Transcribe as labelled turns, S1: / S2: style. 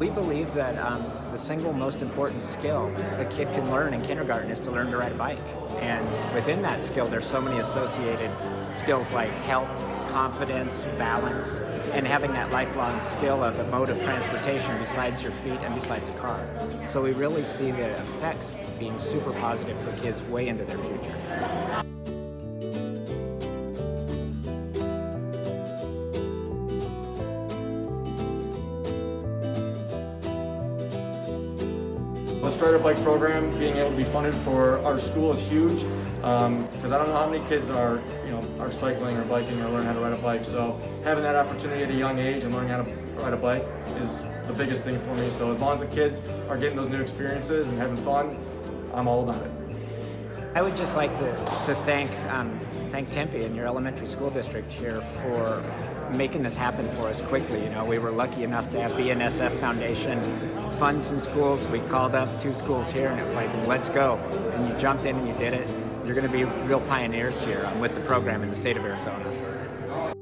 S1: We believe that the single most important skill a kid can learn in kindergarten is to learn to ride a bike. And within that skill, there's so many associated skills like health, confidence, balance, and having that lifelong skill of a mode of transportation besides your feet and besides a car. So we really see the effects being super positive for kids way into their future.
S2: The Strider Bike program being able to be funded for our school is huge because I don't know how many kids are cycling or biking or learn how to ride a bike. So having that opportunity at a young age and learning how to ride a bike is the biggest thing for me. So as long as the kids are getting those new experiences and having fun, I'm all about it.
S1: I would just like to thank Tempe and your elementary school district here for making this happen for us quickly. You know, we were lucky enough to have BNSF Foundation fund some schools. We called up 2 schools here and it was like, let's go. And you jumped in and you did it. You're going to be real pioneers here with the program in the state of Arizona.